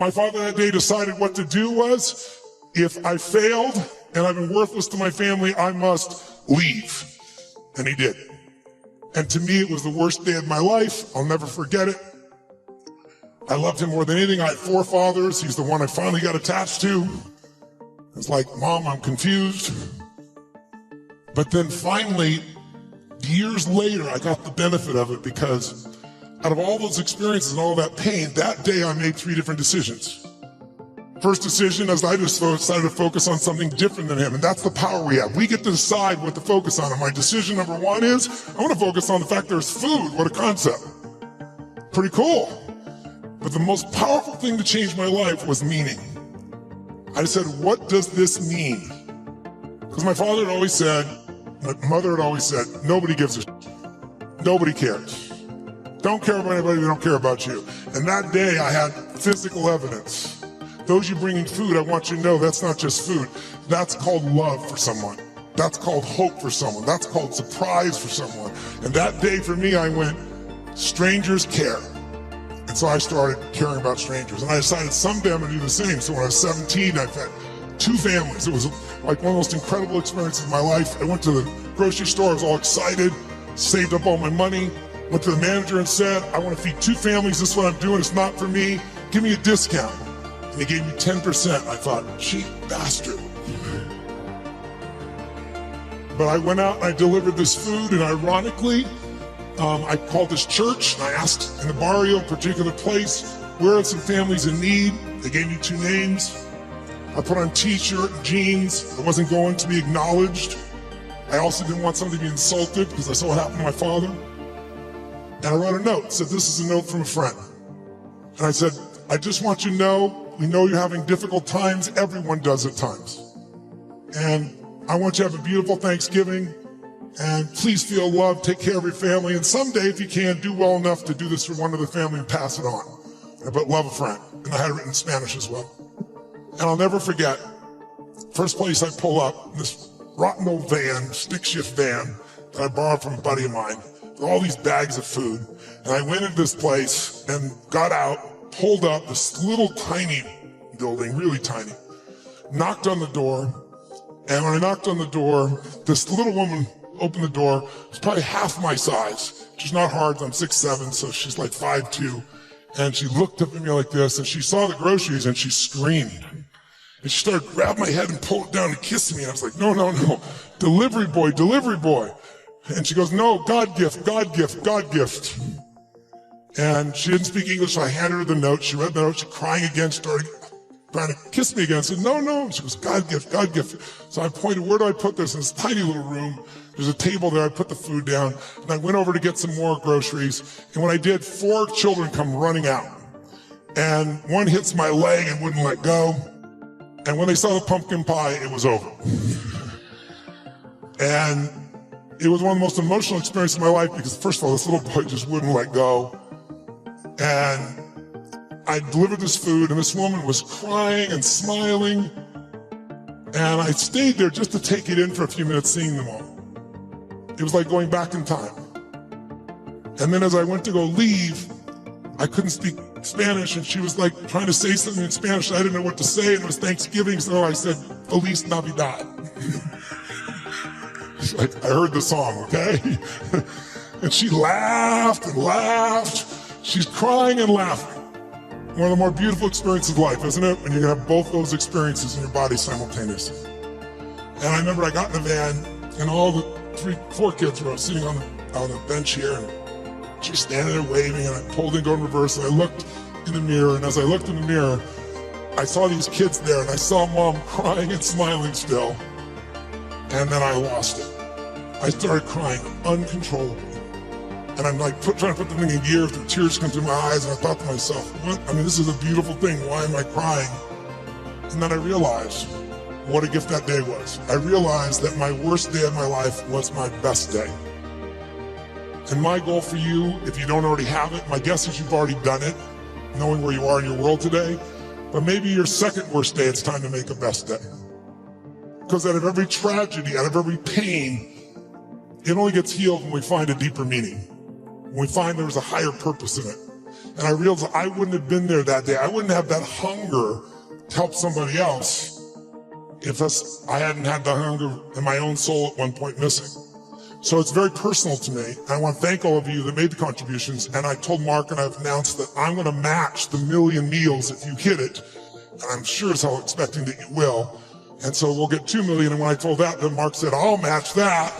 My father that day decided what to do was, if I failed and I've been worthless to my family, I must leave. And he did. And to me, it was the worst day of my life. I'll never forget it. I loved him more than anything. I had 4 fathers. He's the one I finally got attached to. It's like, Mom, I'm confused. But then finally, years later, I got the benefit of it, because out of all those experiences and all that pain, that day I made 3 different decisions. First decision is I just decided to focus on something different than him, and that's the power we have. We get to decide what to focus on, and my decision number 1 is I want to focus on the fact there's food. What a concept. Pretty cool. But the most powerful thing to change my life was meaning. I said, what does this mean? Because my father had always said, my mother had always said, nobody gives a shit. Nobody cares. Don't care about anybody, they don't care about you. And that day I had physical evidence. Those you bringing food, I want you to know that's not just food. That's called love for someone. That's called hope for someone. That's called surprise for someone. And that day for me, I went, strangers care. And so I started caring about strangers. And I decided someday I'm gonna do the same. So when I was 17, I fed 2 families. It was like one of the most incredible experiences of my life. I went to the grocery store, I was all excited, saved up all my money, went to the manager and said, I want to feed 2 families, this is what I'm doing, it's not for me, give me a discount. And he gave me 10%. I thought, cheap bastard. But I went out and I delivered this food, and ironically, I called this church and I asked in the barrio, a particular place, where are some families in need? They gave me 2 names. I put on t-shirt and jeans. I wasn't going to be acknowledged. I also didn't want somebody to be insulted because I saw what happened to my father. And I wrote a note, said, this is a note from a friend. And I said, I just want you to know, we know you're having difficult times. Everyone does at times. And I want you to have a beautiful Thanksgiving. And please feel loved, take care of your family. And someday, if you can, do well enough to do this for one of the family and pass it on. But love a friend. And I had it written in Spanish as well. And I'll never forget, first place I pull up, this rotten old van, stick shift van, that I borrowed from a buddy of mine, with all these bags of food. And I went into this place and got out, pulled up this little tiny building, really tiny, knocked on the door. And when I knocked on the door, this little woman opened the door. She's probably half my size. She's not hard, I'm 6'7", so she's like 5'2". And she looked up at me like this, and she saw the groceries, and she screamed. And she started grabbing my head and pulled it down and kissing me. And I was like, no, no, no, delivery boy, delivery boy. And she goes, no, God gift, God gift, God gift. And she didn't speak English, so I handed her the note. She read the note, she crying again, started trying to kiss me again. I said, no, no. She goes, God gift, God gift. So I pointed, where do I put this? In this tiny little room. There's a table there, I put the food down. And I went over to get some more groceries. And when I did, 4 children come running out. And one hits my leg and wouldn't let go. And when they saw the pumpkin pie, it was over. And it was one of the most emotional experiences of my life because, first of all, this little boy just wouldn't let go. And I delivered this food, and this woman was crying and smiling. And I stayed there just to take it in for a few minutes, seeing them all. It was like going back in time. And then as I went to go leave, I couldn't speak Spanish, and she was like trying to say something in Spanish. I didn't know what to say, and it was Thanksgiving, so I said, Feliz Navidad. She's like, I heard the song, okay? And she laughed and laughed. She's crying and laughing. One of the more beautiful experiences of life, isn't it? When you can have both those experiences in your body simultaneously. And I remember I got in the van, and all the 4 kids were sitting on the bench here, and she's standing there waving, and I pulled in, go in reverse, and I looked in the mirror, and as I looked in the mirror, I saw these kids there, and I saw Mom crying and smiling still, and then I lost it. I started crying uncontrollably, and I'm like trying to put the thing in gear, the tears come through my eyes, and I thought to myself, what? I mean, this is a beautiful thing, why am I crying? And then I realized what a gift that day was. I realized that my worst day of my life was my best day. And my goal for you, if you don't already have it, my guess is you've already done it, knowing where you are in your world today, but maybe your second worst day, it's time to make a best day. Because out of every tragedy, out of every pain, it only gets healed when we find a deeper meaning. When we find there's a higher purpose in it. And I realized I wouldn't have been there that day. I wouldn't have that hunger to help somebody else if I hadn't had the hunger in my own soul at one point missing. So it's very personal to me. I want to thank all of you that made the contributions. And I told Mark, and I've announced that I'm going to match the 1 million meals if you hit it. And I'm sure as hell expecting that you will. And so we'll get 2 million. And when I told that, then Mark said, I'll match that.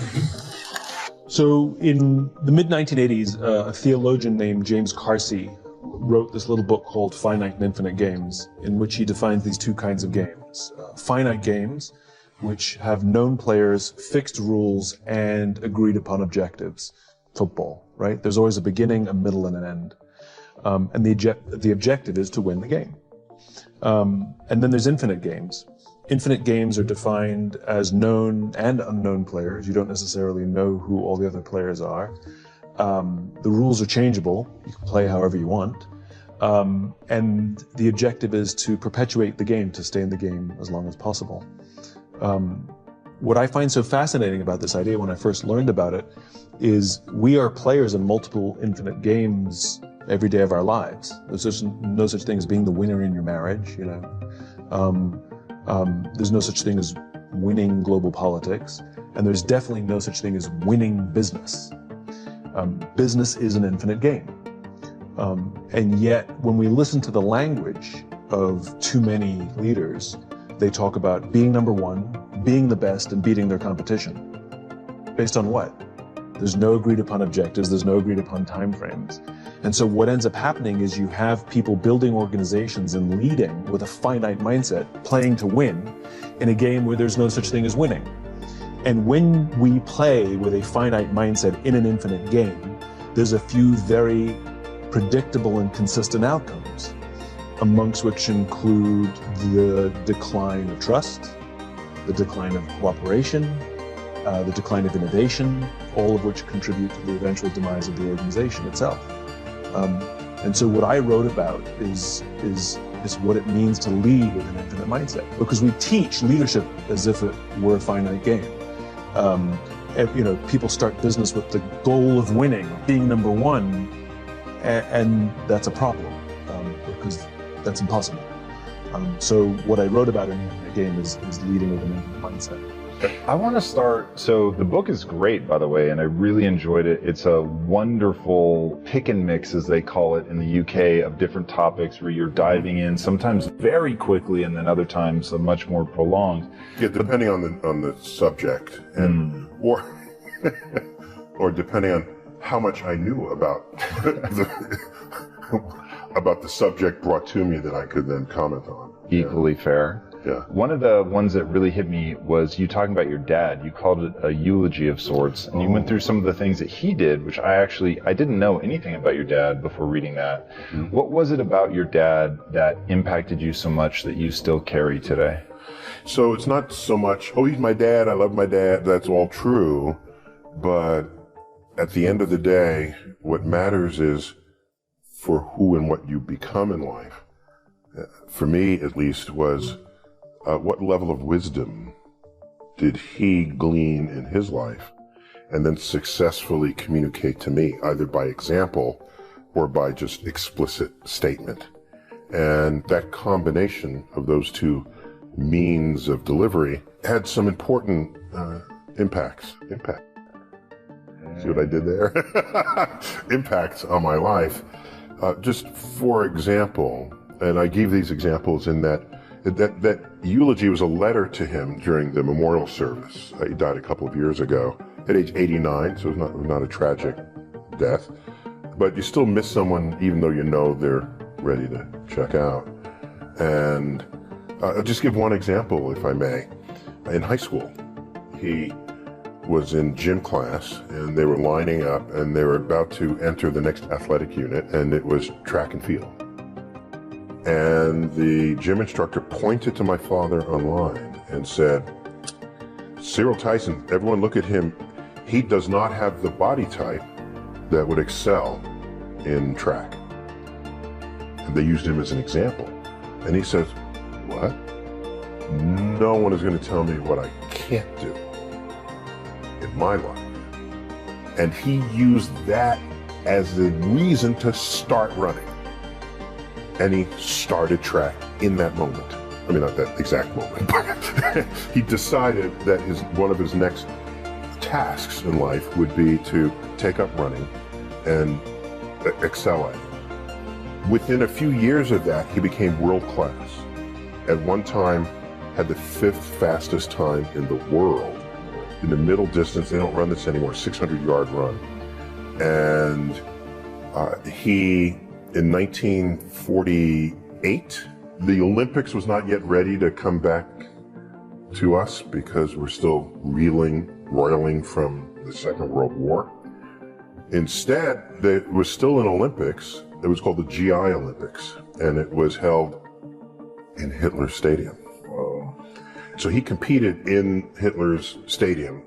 So in the mid-1980s, a theologian named James Carsey wrote this little book called Finite and Infinite Games, in which he defines these two kinds of games. Finite games, which have known players, fixed rules, and agreed upon objectives. Football, right? There's always a beginning, a middle, and an end. And the objective is to win the game. And then there's infinite games. Infinite games are defined as known and unknown players. You don't necessarily know who all the other players are. The rules are changeable. You can play however you want. And the objective is to perpetuate the game, to stay in the game as long as possible. What I find so fascinating about this idea when I first learned about it is we are players in multiple infinite games every day of our lives. There's no such thing as being the winner in your marriage, you know. There's no such thing as winning global politics, and there's definitely no such thing as winning business. Business is an infinite game. And yet, when we listen to the language of too many leaders, they talk about being number one, being the best, and beating their competition. Based on what? There's no agreed upon objectives, there's no agreed upon timeframes. And so what ends up happening is you have people building organizations and leading with a finite mindset, playing to win, in a game where there's no such thing as winning. And when we play with a finite mindset in an infinite game, there's a few very predictable and consistent outcomes, amongst which include the decline of trust, the decline of cooperation, the decline of innovation, all of which contribute to the eventual demise of the organization itself. And so what I wrote about is what it means to lead with an infinite mindset, because we teach leadership as if it were a finite game. You know, people start business with the goal of winning, being number one, and that's a problem, because that's impossible. So what I wrote about in the game is leading with an infinite mindset. I want to start, so the book is great, by the way, and I really enjoyed it. It's a wonderful pick and mix, as they call it in the UK, of different topics where you're diving in, sometimes very quickly, and then other times much more prolonged. Yeah, depending on the subject, and or depending on how much I knew about about the subject brought to me that I could then comment on. Equally fair. Yeah. One of the ones that really hit me was you talking about your dad. You called it a eulogy of sorts, and you went through some of the things that he did, which I didn't know anything about your dad before reading that. Mm-hmm. What was it about your dad that impacted you so much that you still carry today? So it's not so much, oh, he's my dad, I love my dad, that's all true, but at the end of the day, what matters is for who and what you become in life. For me, at least, was what level of wisdom did he glean in his life and then successfully communicate to me, either by example or by just explicit statement. And that combination of those two means of delivery had some important impact. See what I did there? Impacts on my life. Just for example, and I gave these examples in that eulogy was a letter to him during the memorial service. He died a couple of years ago at age 89, so it was not a tragic death. But you still miss someone even though you know they're ready to check out. And I'll just give one example, if I may. In high school, he was in gym class, and they were lining up, and they were about to enter the next athletic unit, and it was track and field. And the gym instructor pointed to my father online and said, Cyril Tyson, everyone look at him. He does not have the body type that would excel in track. And they used him as an example. And he says, what? No one is going to tell me what I can't do in my life. And he used that as the reason to start running. and he started track in that moment. I mean, not that exact moment, but he decided that one of his next tasks in life would be to take up running and excel at it. Within a few years of that, he became world class. At one time, had the 5th fastest time in the world. In the middle distance, they don't run this anymore, 600-yard run. And he, in 1948, the Olympics was not yet ready to come back to us because we're still roiling from the Second World War. Instead, there was still an Olympics. It was called the GI Olympics, and it was held in Hitler's stadium. So he competed in Hitler's stadium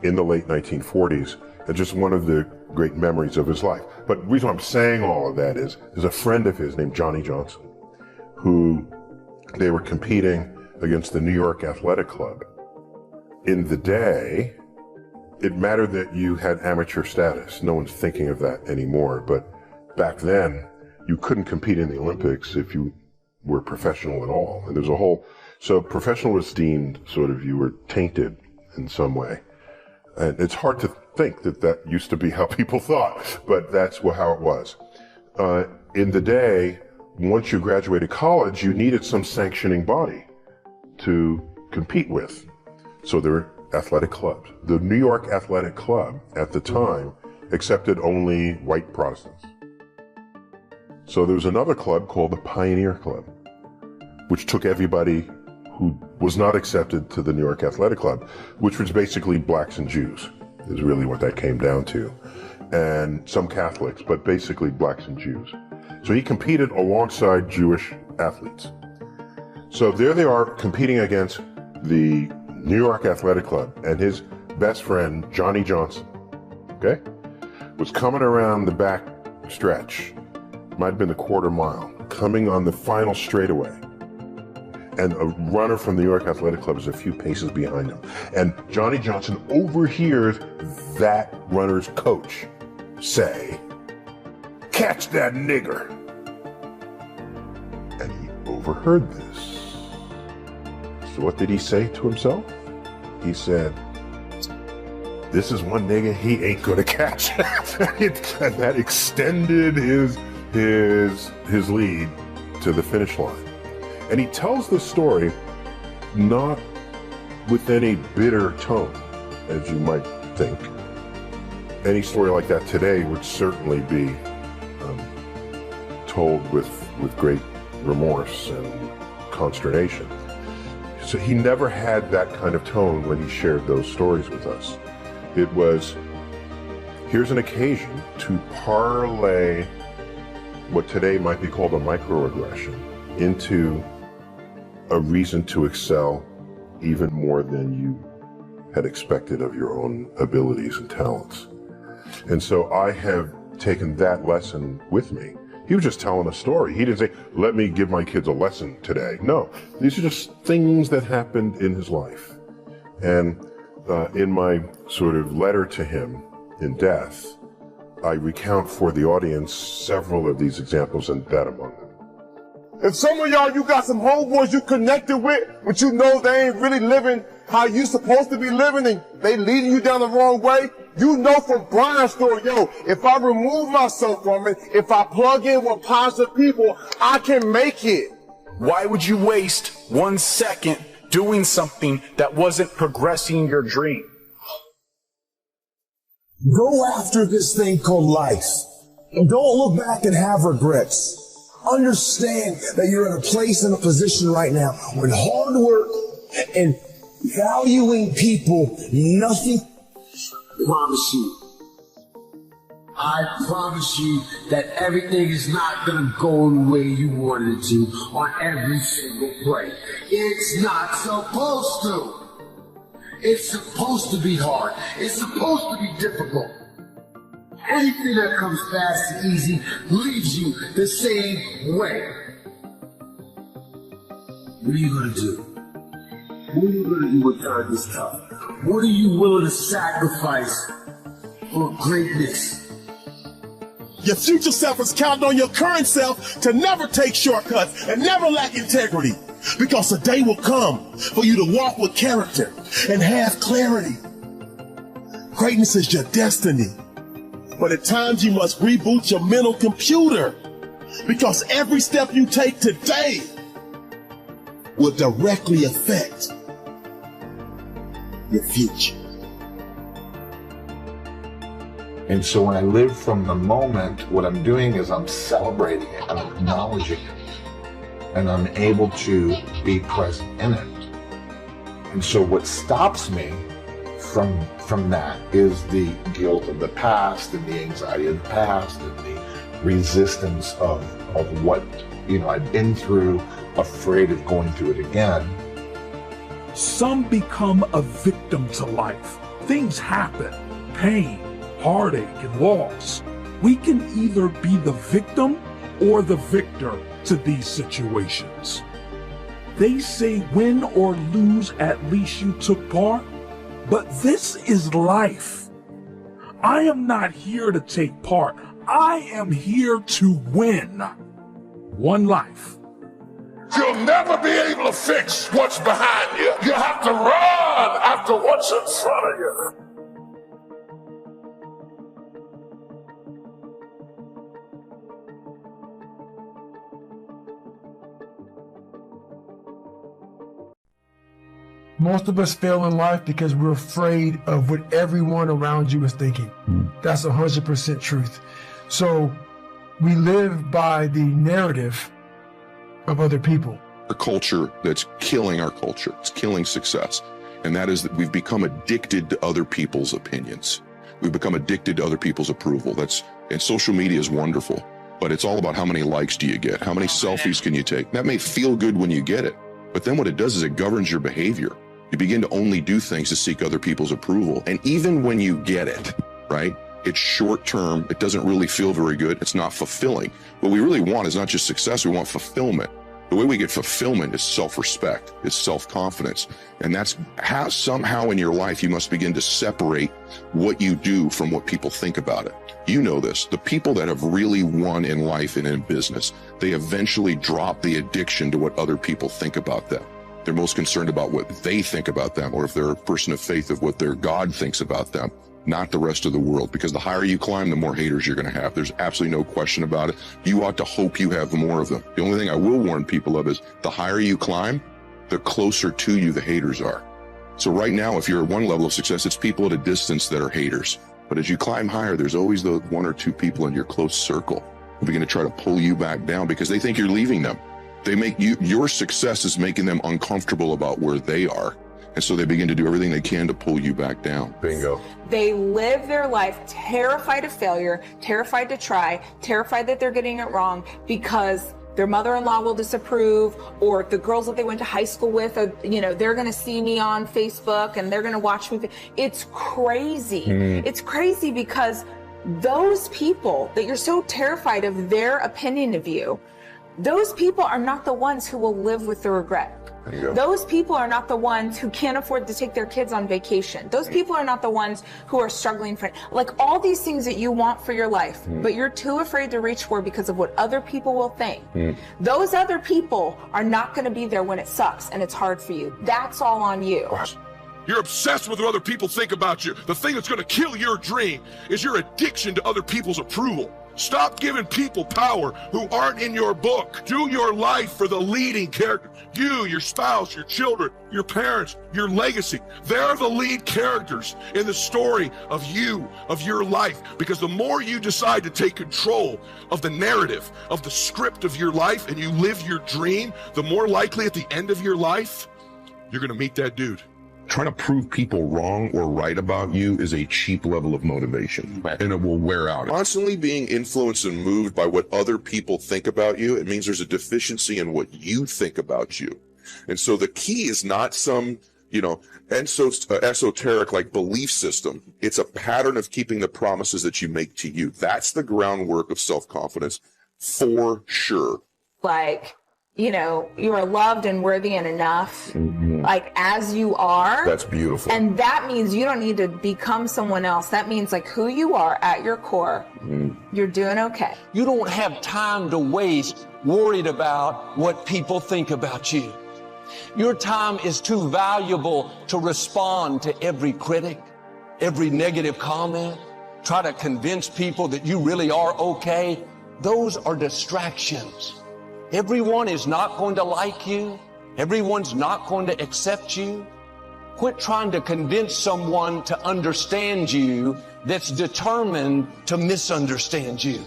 in the late 1940s, and just one of the great memories of his life. But the reason I'm saying all of that is, there's a friend of his named Johnny Johnson, who they were competing against the New York Athletic Club. In the day, it mattered that you had amateur status. No one's thinking of that anymore, but back then, you couldn't compete in the Olympics if you were professional at all. And there's a whole, so professional was deemed sort of, you were tainted in some way. And it's hard to think that that used to be how people thought, but that's how it was. In the day, once you graduated college, you needed some sanctioning body to compete with. So there were athletic clubs. The New York Athletic Club at the time accepted only white Protestants. So there was another club called the Pioneer Club, which took everybody who was not accepted to the New York Athletic Club, which was basically blacks and Jews, is really what that came down to. And some Catholics, but basically blacks and Jews. So he competed alongside Jewish athletes. So there they are competing against the New York Athletic Club, and his best friend, Johnny Johnson, okay, was coming around the back stretch, might have been the quarter mile, coming on the final straightaway. And a runner from the New York Athletic Club is a few paces behind him. And Johnny Johnson overhears that runner's coach say, "Catch that nigger." And he overheard this. So what did he say to himself? He said, "This is one nigga he ain't gonna catch." And that extended his lead to the finish line. And he tells this story not with any bitter tone, as you might think. Any story like that today would certainly be told with great remorse and consternation. So he never had that kind of tone when he shared those stories with us. It was, here's an occasion to parlay what today might be called a microaggression into a reason to excel even more than you had expected of your own abilities and talents. And so I have taken that lesson with me. He was just telling a story. He didn't say, "Let me give my kids a lesson today." No, these are just things that happened in his life. And in my sort of letter to him in death, I recount for the audience several of these examples, and that among them. If some of y'all, you got some homeboys you connected with, but you know they ain't really living how you supposed to be living, and they leading you down the wrong way, you know from Brian's story, yo, if I remove myself from it, if I plug in with positive people, I can make it. Why would you waste 1 second doing something that wasn't progressing your dream? Go after this thing called life. And don't look back and have regrets. Understand that you're in a place and a position right now when hard work and valuing people, nothing. I promise you that everything is not gonna go the way you wanted it to on every single play. It's not supposed to. It's supposed to be hard. It's supposed to be difficult. Anything that comes fast and easy leaves you the same way. What are you gonna do? What are you gonna do when time is tough? What are you willing to sacrifice for greatness? Your future self is counting on your current self to never take shortcuts and never lack integrity. Because a day will come for you to walk with character and have clarity. Greatness is your destiny. But at times you must reboot your mental computer. Because every step you take today will directly affect your future. And so when I live from the moment, what I'm doing is I'm celebrating it, I'm acknowledging it, and I'm able to be present in it. And so what stops me from that is the guilt of the past and the anxiety of the past and the resistance of what, I've been through, afraid of going through it again. Some become a victim to life. Things happen, pain, heartache, and loss. We can either be the victim or the victor to these situations. They say win or lose, at least you took part. But this is life. I am not here to take part. I am here to win. One life. You'll never be able to fix what's behind you. You have to run after what's in front of you. Most of us fail in life because we're afraid of what everyone around you is thinking. That's 100% truth. So we live by the narrative of other people. A culture that's killing our culture. It's killing success. And that is that we've become addicted to other people's opinions. We've become addicted to other people's approval. And social media is wonderful, but it's all about how many likes do you get? How many selfies can you take? That may feel good when you get it, but then what it does is it governs your behavior. You begin to only do things to seek other people's approval. And even when you get it, right, it's short term. It doesn't really feel very good. It's not fulfilling. What we really want is not just success. We want fulfillment. The way we get fulfillment is self-respect, is self-confidence. And that's how somehow in your life you must begin to separate what you do from what people think about it. You know this. The people that have really won in life and in business, they eventually drop the addiction to what other people think about them. They're most concerned about what they think about them, or if they're a person of faith, of what their God thinks about them, not the rest of the world. Because the higher you climb, the more haters you're going to have. There's absolutely no question about it. You ought to hope you have more of them. The only thing I will warn people of is the higher you climb, the closer to you the haters are. So right now, if you're at one level of success, it's people at a distance that are haters. But as you climb higher, there's always the one or two people in your close circle who begin to try to pull you back down because they think you're leaving them. They make you, your success is making them uncomfortable about where they are. And so they begin to do everything they can to pull you back down. Bingo. They live their life terrified of failure, terrified to try, terrified that they're getting it wrong because their mother-in-law will disapprove, or the girls that they went to high school with, they're going to see me on Facebook and they're going to watch me. It's crazy. It's crazy because those people that you're so terrified of their opinion of you, those people are not the ones who will live with the regret. Those people are not the ones who can't afford to take their kids on vacation. Those people are not the ones who are struggling for, like, all these things that you want for your life, but you're too afraid to reach for because of what other people will think. Those other people are not going to be there when it sucks and it's hard for you. That's all on you. You're obsessed with what other people think about you. The thing that's going to kill your dream is your addiction to other people's approval. Stop giving people power who aren't in your book. Do your life for the leading character. You, your spouse, your children, your parents, your legacy. They're the lead characters in the story of you, of your life. Because the more you decide to take control of the narrative, of the script of your life, and you live your dream, the more likely at the end of your life, you're going to meet that dude. Trying to prove people wrong or right about you is a cheap level of motivation, and it will wear out. Constantly being influenced and moved by what other people think about you, it means there's a deficiency in what you think about you. And so the key is not some, esoteric like belief system. It's a pattern of keeping the promises that you make to you. That's the groundwork of self-confidence for sure. Like, you know, you are loved and worthy and enough, like as you are. That's beautiful. And that means you don't need to become someone else. That means like who you are at your core, you're doing okay. You don't have time to waste worried about what people think about you. Your time is too valuable to respond to every critic, every negative comment, try to convince people that you really are okay. Those are distractions. Everyone is not going to like you. Everyone's not going to accept you. Quit trying to convince someone to understand you that's determined to misunderstand you.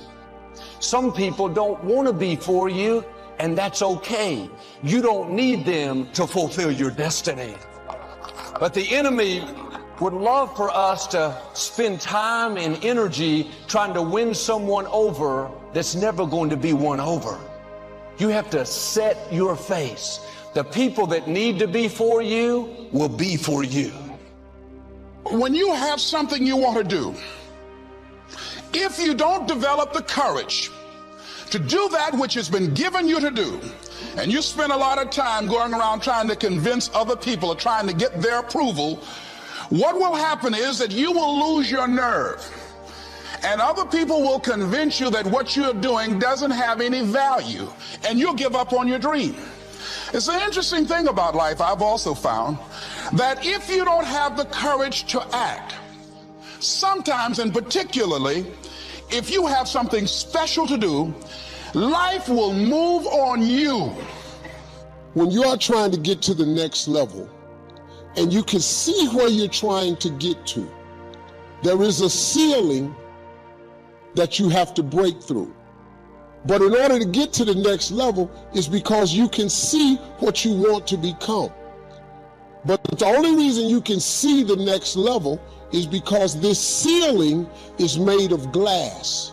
Some people don't want to be for you, and that's okay. You don't need them to fulfill your destiny. But the enemy would love for us to spend time and energy trying to win someone over that's never going to be won over. You have to set your face. The people that need to be for you will be for you. When you have something you want to do, if you don't develop the courage to do that which has been given you to do, and you spend a lot of time going around trying to convince other people or trying to get their approval, what will happen is that you will lose your nerve. And other people will convince you that what you're doing doesn't have any value, and you'll give up on your dream. It's an interesting thing about life, I've also found, that if you don't have the courage to act, sometimes and particularly, if you have something special to do, life will move on you. When you are trying to get to the next level, and you can see where you're trying to get to, there is a ceiling that you have to break through. But in order to get to the next level, it's because you can see what you want to become. But the only reason you can see the next level is because this ceiling is made of glass.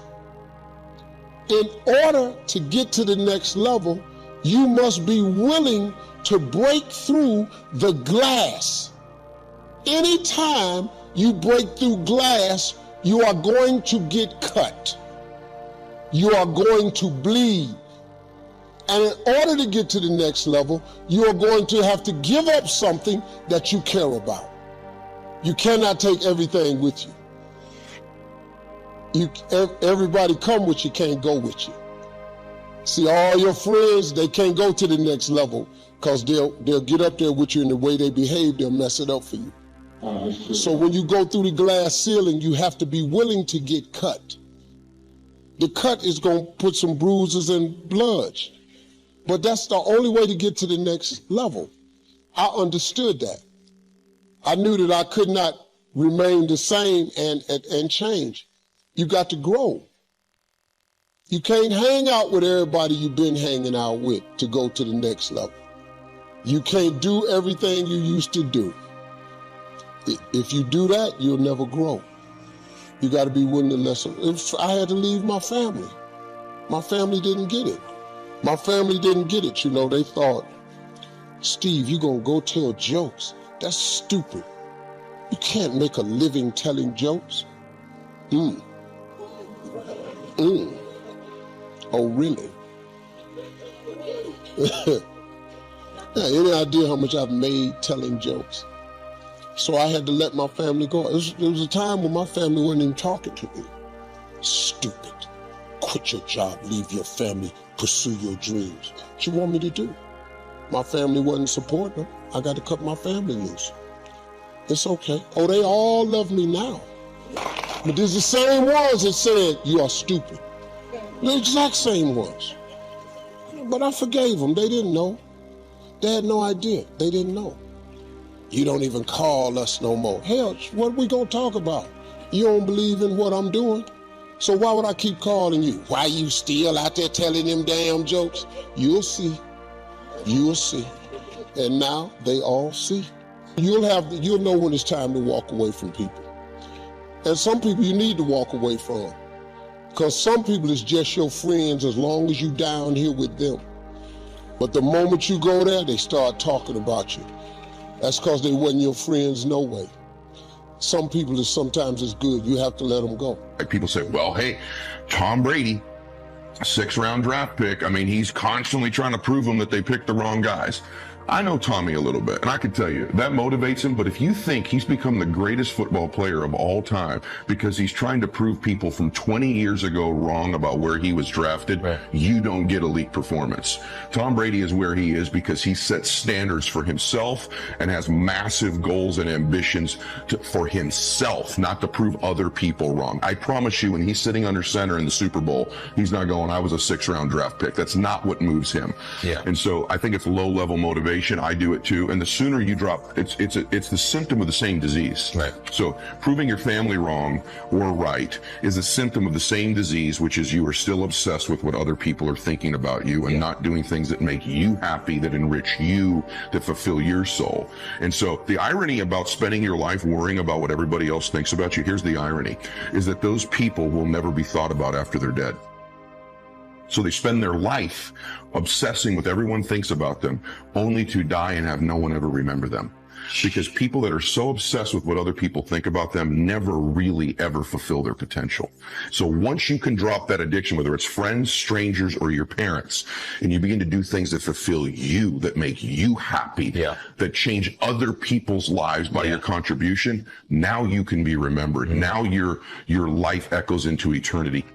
In order to get to the next level, you must be willing to break through the glass. Anytime you break through glass, you are going to get cut. You are going to bleed. And in order to get to the next level, you are going to have to give up something that you care about. You cannot take everything with you. Everybody come with you, can't go with you. See, all your friends, they can't go to the next level because they'll get up there with you, and the way they behave, they'll mess it up for you. So when you go through the glass ceiling, you have to be willing to get cut. The cut is going to put some bruises and blood. But that's the only way to get to the next level. I understood that. I knew that I could not remain the same and change. You got to grow. You can't hang out with everybody you've been hanging out with to go to the next level. You can't do everything you used to do. If you do that, you'll never grow. You got to be willing to listen. If I had to leave my family didn't get it. My family didn't get it. You know, they thought, Steve, you gonna go tell jokes? That's stupid. You can't make a living telling jokes. Oh, really? Any idea how much I've made telling jokes? So I had to let my family go. There was a time when my family wasn't even talking to me. Stupid. Quit your job, leave your family, pursue your dreams. What you want me to do? My family wasn't supporting them. I got to cut my family loose. It's okay. Oh, they all love me now. But there's the same ones that said, you are stupid. The exact same ones. But I forgave them. They didn't know. They had no idea. They didn't know. You don't even call us no more. Hell, what are we gonna talk about? You don't believe in what I'm doing? So why would I keep calling you? Why you still out there telling them damn jokes? You'll see. You'll see. And now they all see. You'll know when it's time to walk away from people. And some people you need to walk away from. Because some people is just your friends as long as you down here with them. But the moment you go there, they start talking about you. That's because they wasn't your friends no way. Some people is sometimes as good. You have to let them go. Like people say, well, hey, Tom Brady, 6th-round draft pick. I mean, he's constantly trying to prove them that they picked the wrong guys. I know Tommy a little bit, and I can tell you that motivates him. But if you think he's become the greatest football player of all time because he's trying to prove people from 20 years ago wrong about where he was drafted, you don't get elite performance. Tom Brady is where he is because he sets standards for himself and has massive goals and ambitions for himself, not to prove other people wrong. I promise you, when he's sitting under center in the Super Bowl, he's not going, I was a 6th-round draft pick. That's not what moves him. Yeah. And so I think it's low-level motivation. I do it too. And the sooner you drop, it's the symptom of the same disease. Right. So proving your family wrong or right is a symptom of the same disease, which is you are still obsessed with what other people are thinking about you and not doing things that make you happy, that enrich you, that fulfill your soul. And so the irony about spending your life worrying about what everybody else thinks about you, here's the irony, is that those people will never be thought about after they're dead. So they spend their life obsessing with everyone thinks about them, only to die and have no one ever remember them. Because people that are so obsessed with what other people think about them never really ever fulfill their potential. So once you can drop that addiction, whether it's friends, strangers, or your parents, and you begin to do things that fulfill you, that make you happy, that change other people's lives by your contribution, now you can be remembered. Now your life echoes into eternity.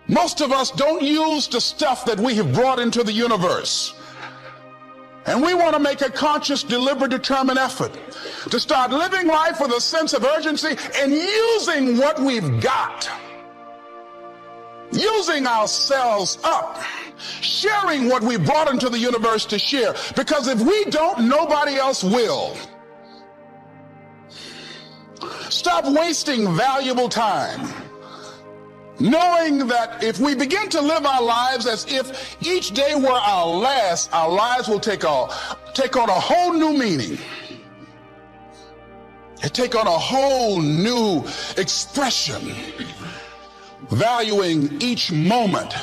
Most of us don't use the stuff that we have brought into the universe. And we want to make a conscious, deliberate, determined effort to start living life with a sense of urgency and using what we've got. Using ourselves up. Sharing what we brought into the universe to share. Because if we don't, nobody else will. Stop wasting valuable time, knowing that if we begin to live our lives as if each day were our last, our lives will take on a whole new meaning. It take on a whole new expression, valuing each moment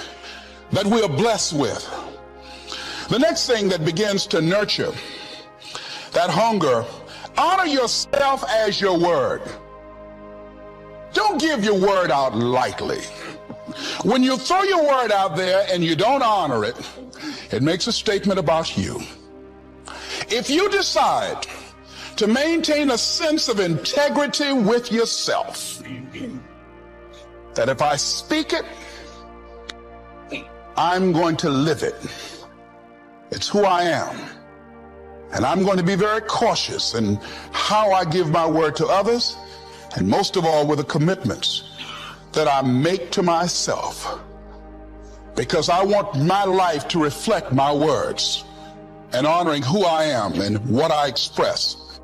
that we are blessed with. The next thing that begins to nurture that hunger, honor yourself as your word. Don't give your word out lightly. When you throw your word out there and you don't honor it, it makes a statement about you. If you decide to maintain a sense of integrity with yourself, that if I speak it, I'm going to live it. It's who I am. And I'm going to be very cautious in how I give my word to others, and most of all with the commitments that I make to myself, because I want my life to reflect my words and honoring who I am and what I express.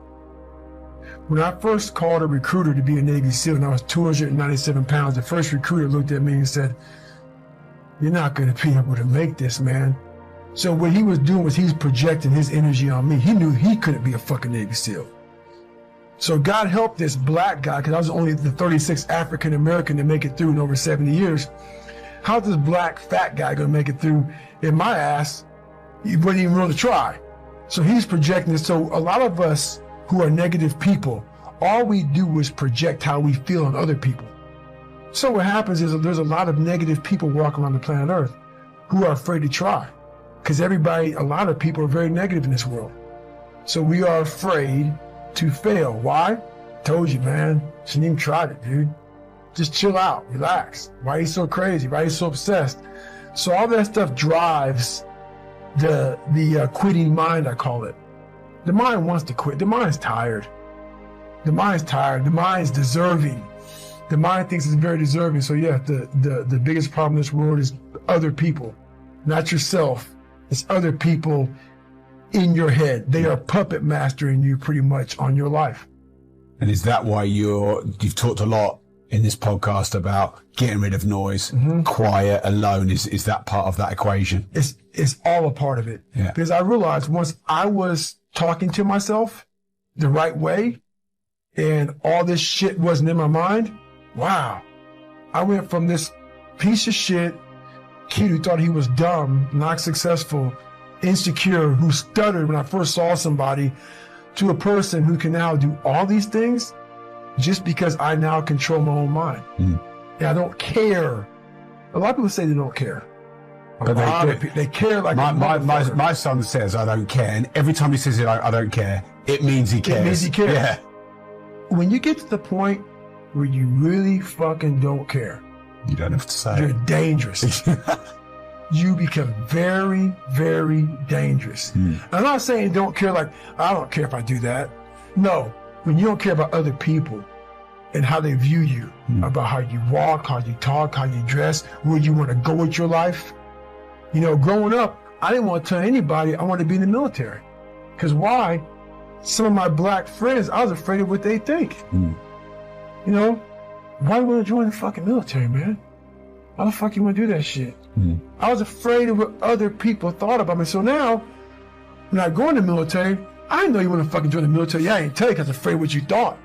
When I first called a recruiter to be a Navy SEAL and I was 297 pounds, the first recruiter looked at me and said, "You're not going to be able to make this, man." So what he was doing was he's projecting his energy on me. He knew he couldn't be a fucking Navy SEAL. So God help this black guy, because I was only the 36th African American to make it through in over 70 years. How's this black fat guy going to make it through in my ass? He wouldn't even want to try. So he's projecting this. So a lot of us who are negative people, all we do is project how we feel on other people. So what happens is there's a lot of negative people walking around the planet Earth who are afraid to try. Because a lot of people are very negative in this world. So we are afraid to fail. Why? Told you, man. Shouldn't even try it, dude. Just chill out, relax. Why are you so crazy? Why are you so obsessed? So all that stuff drives the quitting mind, I call it. The mind wants to quit. The mind's tired. The mind's tired. The mind's deserving. The mind thinks it's very deserving. So yeah, the biggest problem in this world is other people, not yourself. It's other people in your head. They are puppet mastering you pretty much on your life. And is that why you've talked a lot in this podcast about getting rid of noise, quiet, alone? Is that part of that equation? It's all a part of it. Yeah. Because I realized once I was talking to myself the right way and all this shit wasn't in my mind, wow. I went from this piece of shit kid who thought he was dumb, not successful, insecure, who stuttered when I first saw somebody, to a person who can now do all these things just because I now control my own mind. And I don't care. A lot of people say they don't care. But they care like my son says, I don't care. And every time he says it, I don't care, it means he cares. It means he cares. Yeah. When you get to the point where you really fucking don't care, you don't have to say you're it. Dangerous. You become very, very dangerous. I'm not saying don't care like, I don't care if I do that. No, when you don't care about other people and how they view you, about how you walk, how you talk, how you dress, where you want to go with your life. You know, growing up, I didn't want to tell anybody I wanted to be in the military. Because why? Some of my black friends, I was afraid of what they think. You know, why do you want to join the fucking military, man? Why the fuck you want to do that shit? I was afraid of what other people thought about me. So now, when I go in the military, I didn't know you want to fucking join the military. I didn't tell you because I was afraid of what you thought.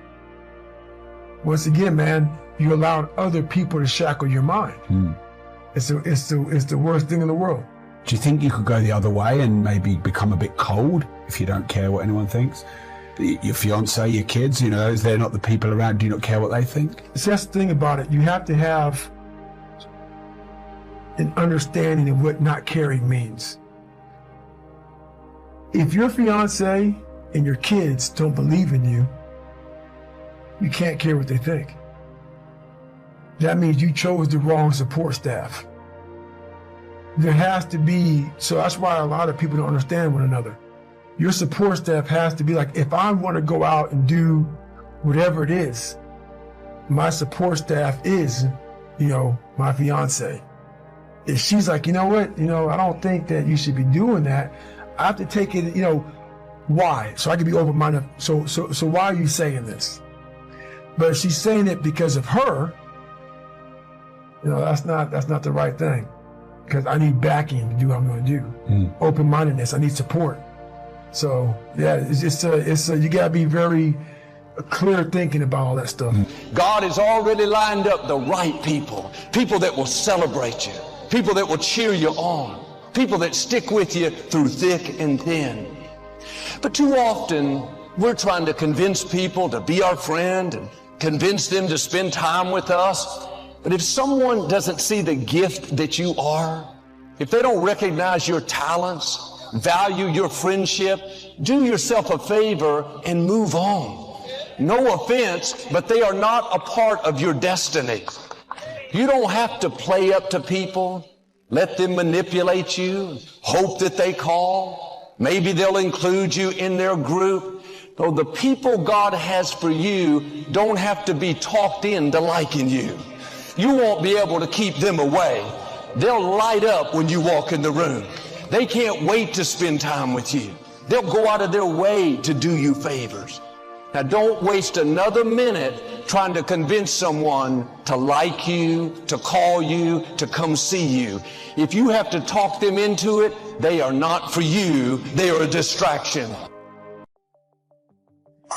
Once again, man, you allowed other people to shackle your mind. It's the worst thing in the world. Do you think you could go the other way and maybe become a bit cold if you don't care what anyone thinks? Your fiance, your kids, you know, they're not the people around. Do you not care what they think? See, that's the thing about it. You have to have an understanding of what not caring means. If your fiance and your kids don't believe in you, you can't care what they think. That means you chose the wrong support staff. There has to be, so that's why a lot of people don't understand one another. Your support staff has to be like, if I want to go out and do whatever it is, my support staff is, you know, my fiance. If she's like, you know what, you know, I don't think that you should be doing that, I have to take it, you know, why? So I can be open-minded. So why are you saying this? But if she's saying it because of her, you know, that's not the right thing. Because I need backing to do what I'm going to do. Open-mindedness, I need support. So yeah, it's you gotta be very clear thinking about all that stuff. God has already lined up the right people, people that will celebrate you, people that will cheer you on, people that stick with you through thick and thin. But too often, we're trying to convince people to be our friend and convince them to spend time with us. But if someone doesn't see the gift that you are, if they don't recognize your talents, value your friendship, do yourself a favor and move on. No offense, but they are not a part of your destiny. You don't have to play up to people, let them manipulate you, hope that they call. Maybe they'll include you in their group. Though the people God has for you don't have to be talked into liking you. You won't be able to keep them away. They'll light up when you walk in the room. They can't wait to spend time with you. They'll go out of their way to do you favors. Now don't waste another minute trying to convince someone to like you, to call you, to come see you. If you have to talk them into it, they are not for you. They are a distraction.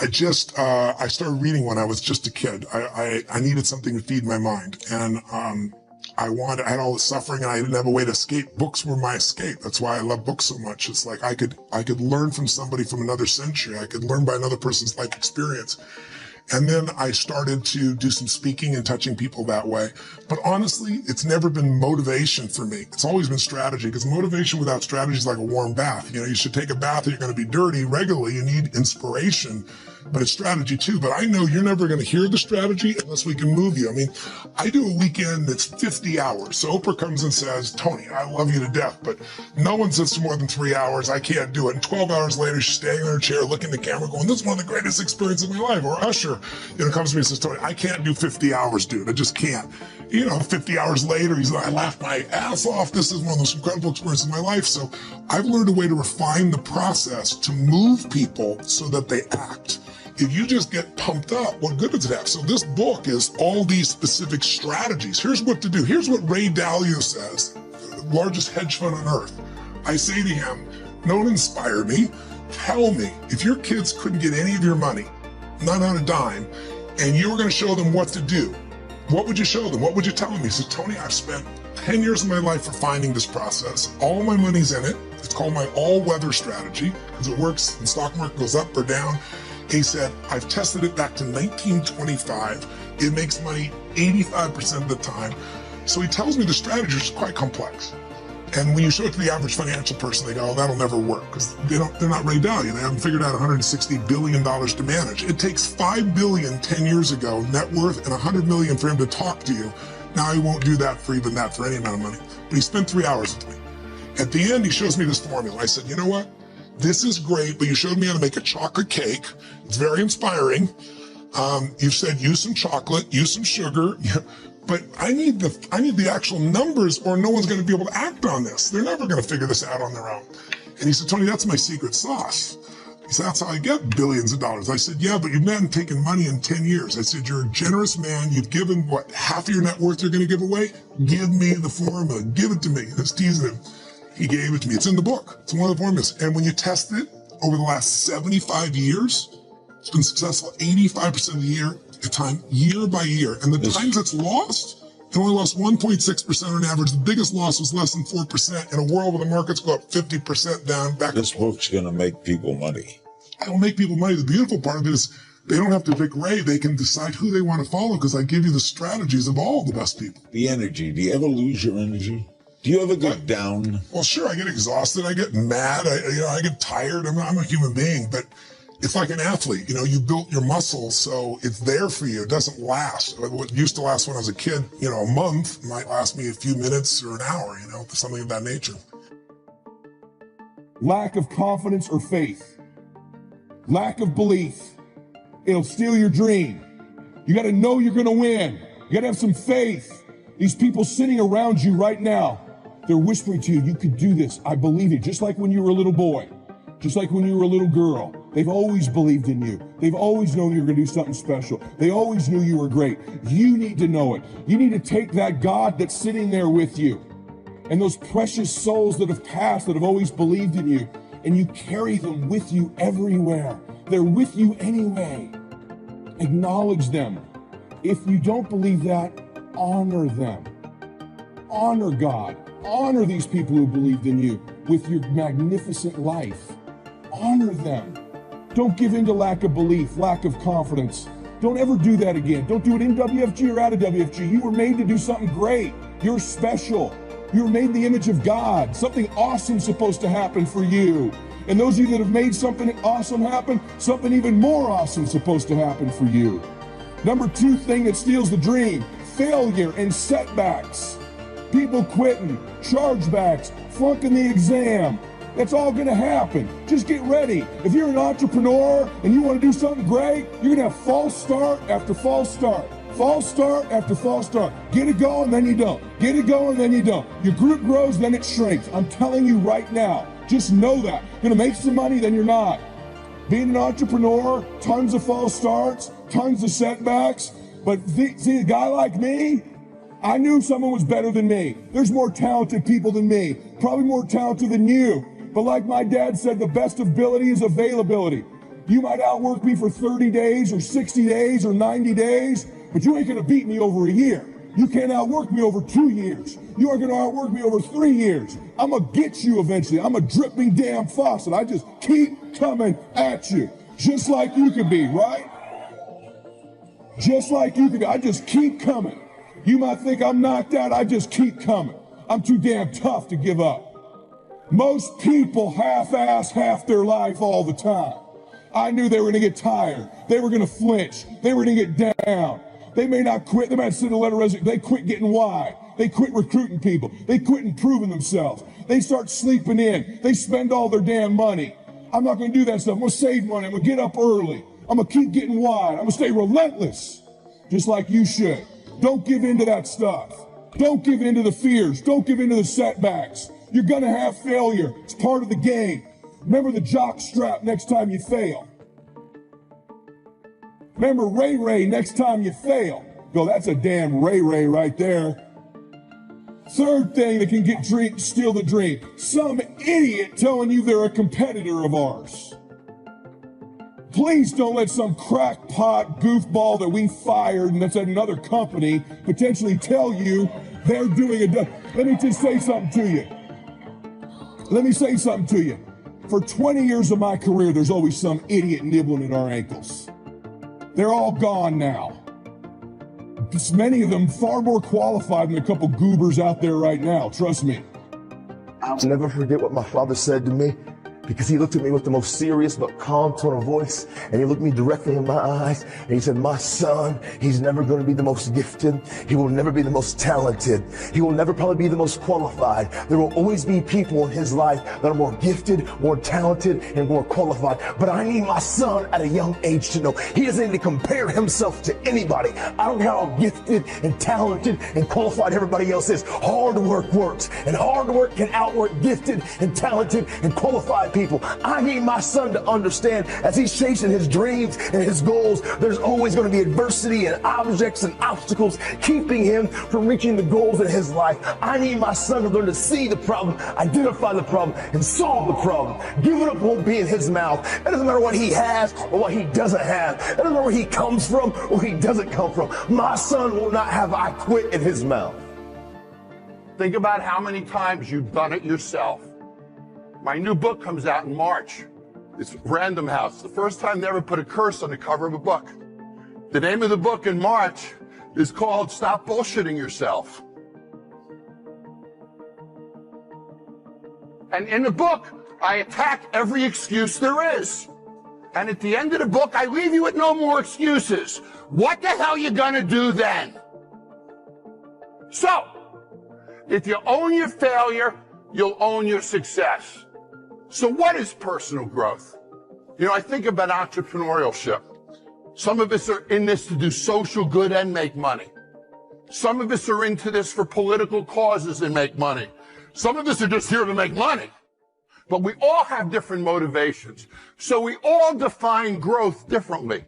I started reading when I was just a kid. I needed something to feed my mind. And, I had all this suffering and I didn't have a way to escape. Books were my escape. That's why I love books so much. It's like I could learn from somebody from another century. I could learn by another person's life experience. And then I started to do some speaking and touching people that way. But honestly, it's never been motivation for me. It's always been strategy, because motivation without strategy is like a warm bath. You know, you should take a bath or you're going to be dirty regularly. You need inspiration, but it's strategy too. But I know you're never going to hear the strategy unless we can move you. I mean, I do a weekend that's 50 hours. So Oprah comes and says, Tony, I love you to death, but no one sits for more than 3 hours. I can't do it. And 12 hours later, she's standing in her chair, looking at the camera going, this is one of the greatest experiences of my life. Or Usher, you know, comes to me and says, Tony, I can't do 50 hours, dude. I just can't. You know, 50 hours later, he's like, I laughed my ass off. This is one of the most incredible experiences of my life. So I've learned a way to refine the process to move people so that they act. If you just get pumped up, what good does it have? So this book is all these specific strategies. Here's what to do. Here's what Ray Dalio says, the largest hedge fund on earth. I say to him, don't inspire me. Tell me, if your kids couldn't get any of your money, not on a dime, and you were going to show them what to do, what would you show them? What would you tell them? He said, Tony, I've spent 10 years of my life refining this process. All my money's in it. It's called my all-weather strategy, because it works. The stock market goes up or down. He said, I've tested it back to 1925. It makes money 85% of the time. So he tells me the strategy is quite complex. And when you show it to the average financial person, they go, oh, that'll never work, because they're not Ray Dalio. They haven't figured out $160 billion to manage. It takes $5 billion 10 years ago net worth and $100 million for him to talk to you. Now he won't do that for even that, for any amount of money. But he spent 3 hours with me. At the end, he shows me this formula. I said, you know what? This is great, but you showed me how to make a chocolate cake. It's very inspiring. You've said use some chocolate, use some sugar. But I need the actual numbers, or no one's going to be able to act on this. They're never going to figure this out on their own. And he said, Tony, that's my secret sauce. He said, that's how I get billions of dollars. I said, yeah, but you've not taken money in 10 years. I said, you're a generous man. You've given, what, half of your net worth you're going to give away? Give me the formula. Give it to me. I was teasing him. He gave it to me. It's in the book. It's one of the formulas. And when you test it over the last 75 years, it's been successful 85% of the time, year by year. And the times it's lost, it only lost 1.6% on average. The biggest loss was less than 4% in a world where the markets go up 50% down. Back. This book's going to make people money. It'll make people money. The beautiful part of it is they don't have to pick Ray. They can decide who they want to follow, because I give you the strategies of all the best people. The energy. Do you ever lose your energy? Do you ever get down? Well, sure. I get exhausted. I get mad. I get tired. I'm a human being, but it's like an athlete. You built your muscle, so it's there for you. It doesn't last. What used to last when I was a kid, a month might last me a few minutes or an hour, something of that nature. Lack of confidence or faith. Lack of belief. It'll steal your dream. You got to know you're going to win. You got to have some faith. These people sitting around you right now, they're whispering to you, you could do this. I believe it. Just like when you were a little boy. Just like when you were a little girl. They've always believed in you. They've always known you were going to do something special. They always knew you were great. You need to know it. You need to take that God that's sitting there with you and those precious souls that have passed, that have always believed in you, and you carry them with you everywhere. They're with you anyway. Acknowledge them. If you don't believe that, honor them. Honor God. Honor these people who believed in you with your magnificent life. Honor them. Don't give in to lack of belief, lack of confidence. Don't ever do that again. Don't do it in WFG or out of WFG. You were made to do something great. You're special. You were made in the image of God. Something awesome's supposed to happen for you. And those of you that have made something awesome happen, something even more awesome's supposed to happen for you. Number 2 thing that steals the dream, failure and setbacks. People quitting, chargebacks, flunking the exam. That's all going to happen. Just get ready. If you're an entrepreneur and you want to do something great, you're going to have false start after false start. False start after false start. Get it going, then you don't. Get it going, then you don't. Your group grows, then it shrinks. I'm telling you right now. Just know that. You're going to make some money, then you're not. Being an entrepreneur, tons of false starts, tons of setbacks. But see, a guy like me, I knew someone was better than me. There's more talented people than me. Probably more talented than you. But like my dad said, the best ability is availability. You might outwork me for 30 days or 60 days or 90 days, but you ain't going to beat me over a year. You can't outwork me over 2 years. You are going to outwork me over 3 years. I'm going to get you eventually. I'm a dripping damn faucet. I just keep coming at you. Just like you could be, right? Just like you could be. I just keep coming. You might think I'm knocked out. I just keep coming. I'm too damn tough to give up. Most people half-ass half their life all the time. I knew they were going to get tired. They were going to flinch. They were going to get down. They may not quit. They might send a letter of resignation. They quit getting wide. They quit recruiting people. They quit improving themselves. They start sleeping in. They spend all their damn money. I'm not going to do that stuff. I'm going to save money. I'm going to get up early. I'm going to keep getting wide. I'm going to stay relentless, just like you should. Don't give in to that stuff. Don't give in to the fears. Don't give in to the setbacks. You're going to have failure. It's part of the game. Remember the jock strap next time you fail. Remember Ray Ray next time you fail. Go, that's a damn Ray Ray right there. Third thing that can steal the dream. Some idiot telling you they're a competitor of ours. Please don't let some crackpot goofball that we fired and that's at another company potentially tell you they're doing it. Let me just say something to you. Let me say something to you. For 20 years of my career, there's always some idiot nibbling at our ankles. They're all gone now. Many of them far more qualified than a couple goobers out there right now, trust me. I'll never forget what my father said to me, because he looked at me with the most serious but calm tone of voice, and he looked me directly in my eyes, and he said, my son, he's never going to be the most gifted. He will never be the most talented. He will never probably be the most qualified. There will always be people in his life that are more gifted, more talented, and more qualified. But I need my son at a young age to know he doesn't need to compare himself to anybody. I don't care how gifted and talented and qualified everybody else is. Hard work works, and hard work can outwork gifted and talented and qualified people. I need my son to understand, as he's chasing his dreams and his goals, there's always going to be adversity and objects and obstacles keeping him from reaching the goals in his life. I need my son to learn to see the problem, identify the problem, and solve the problem. Giving up won't be in his mouth. It doesn't matter what he has or what he doesn't have. It doesn't matter where he comes from or where he doesn't come from. My son will not have I quit in his mouth. Think about how many times you've done it yourself. My new book comes out in March. It's Random House. The first time they ever put a curse on the cover of a book. The name of the book in March is called Stop Bullshitting Yourself. And in the book, I attack every excuse there is. And at the end of the book, I leave you with no more excuses. What the hell you gonna do then? So, if you own your failure, you'll own your success. So what is personal growth? You know, I think about entrepreneurship. Some of us are in this to do social good and make money. Some of us are into this for political causes and make money. Some of us are just here to make money. But we all have different motivations. So we all define growth differently.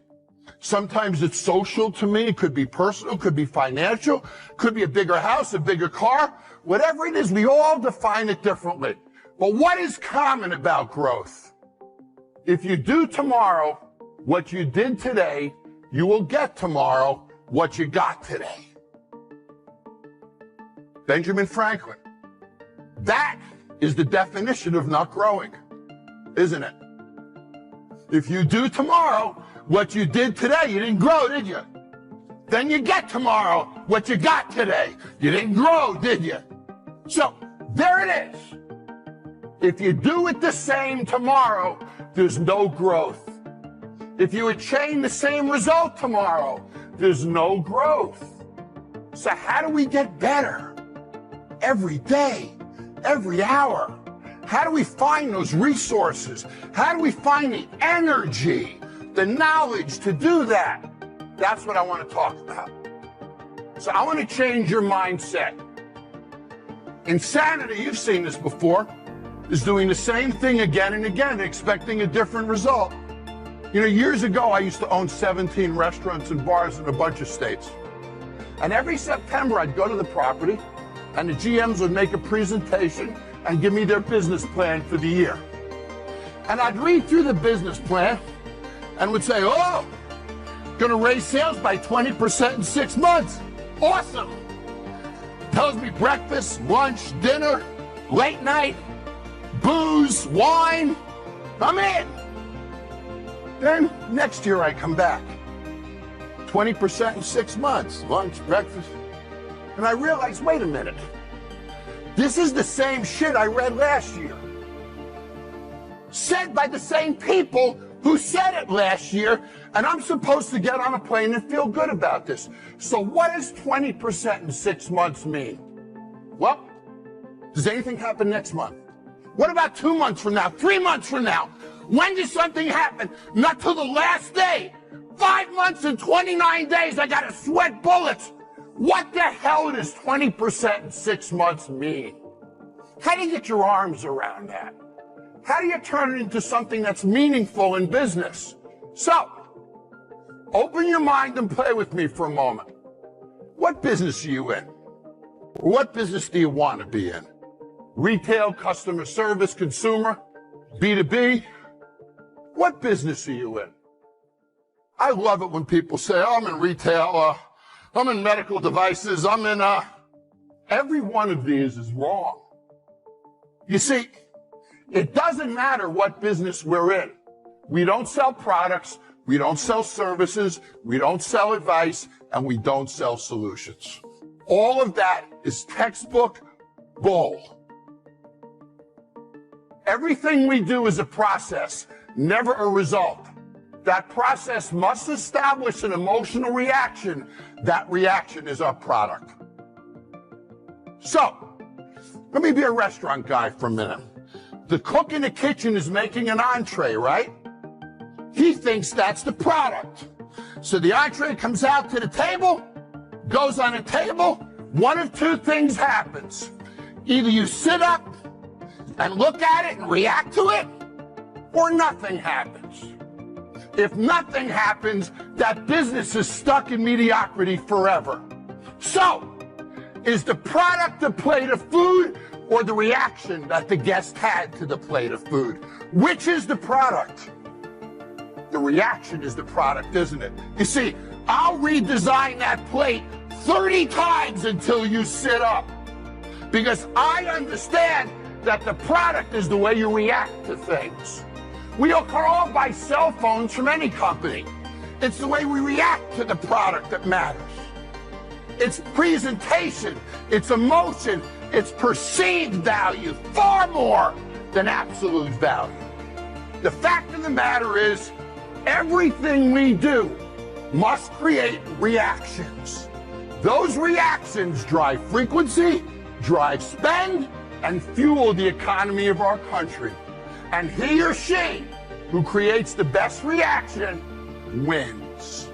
Sometimes it's social to me. It could be personal, could be financial, could be a bigger house, a bigger car. Whatever it is, we all define it differently. But what is common about growth? If you do tomorrow what you did today, you will get tomorrow what you got today. Benjamin Franklin. That is the definition of not growing, isn't it? If you do tomorrow what you did today, you didn't grow, did you? Then you get tomorrow what you got today. You didn't grow, did you? So, there it is. If you do it the same tomorrow, there's no growth. If you attain the same result tomorrow, there's no growth. So how do we get better? Every day, every hour. How do we find those resources? How do we find the energy, the knowledge to do that? That's what I want to talk about. So I want to change your mindset. Insanity, you've seen this before, is doing the same thing again and again, expecting a different result. You know, years ago, I used to own 17 restaurants and bars in a bunch of states. And every September, I'd go to the property, and the GMs would make a presentation and give me their business plan for the year. And I'd read through the business plan and would say, oh, gonna raise sales by 20% in 6 months. Awesome. Tells me breakfast, lunch, dinner, late night, booze, wine. I'm in. Then next year I come back. 20% in 6 months, lunch, breakfast. And I realize, wait a minute. This is the same shit I read last year. Said by the same people who said it last year, and I'm supposed to get on a plane and feel good about this. So what does 20% in 6 months mean? Well, does anything happen next month? What about 2 months from now, 3 months from now? When does something happen? Not till the last day. 5 months and 29 days, I gotta sweat bullets. What the hell does 20% in 6 months mean? How do you get your arms around that? How do you turn it into something that's meaningful in business? So, open your mind and play with me for a moment. What business are you in? Or what business do you want to be in? Retail, customer service, consumer, B2B? What business are you in? I love it when people say, oh, I'm in retail, I'm in medical devices, I'm in, every one of these is wrong. You see, it doesn't matter what business we're in. We don't sell products, we don't sell services, we don't sell advice, and we don't sell solutions. All of that is textbook bull. Everything we do is a process, never a result. That process must establish an emotional reaction. That reaction is our product. So, let me be a restaurant guy for a minute. The cook in the kitchen is making an entree, right? He thinks that's the product. So the entree comes out to the table, goes on the table. One of two things happens. Either you sit up and look at it and react to it, or nothing happens. If nothing happens, that business is stuck in mediocrity forever. So, is the product a plate of food or the reaction that the guest had to the plate of food? Which is the product? The reaction is the product, isn't it? You see, I'll redesign that plate 30 times until you sit up. Because I understand that the product is the way you react to things. We can all buy cell phones from any company. It's the way we react to the product that matters. It's presentation, it's emotion, it's perceived value, far more than absolute value. The fact of the matter is, everything we do must create reactions. Those reactions drive frequency, drive spend, and fuel the economy of our country. And he or she who creates the best reaction wins.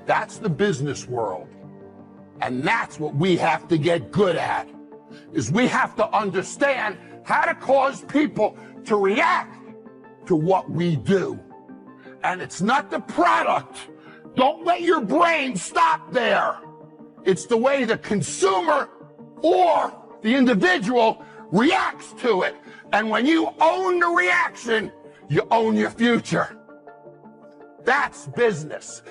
That's the business world. And that's what we have to get good at, is we have to understand how to cause people to react to what we do. And it's not the product. Don't let your brain stop there. It's the way the consumer or the individual reacts to it. And when you own the reaction, you own your future. That's business.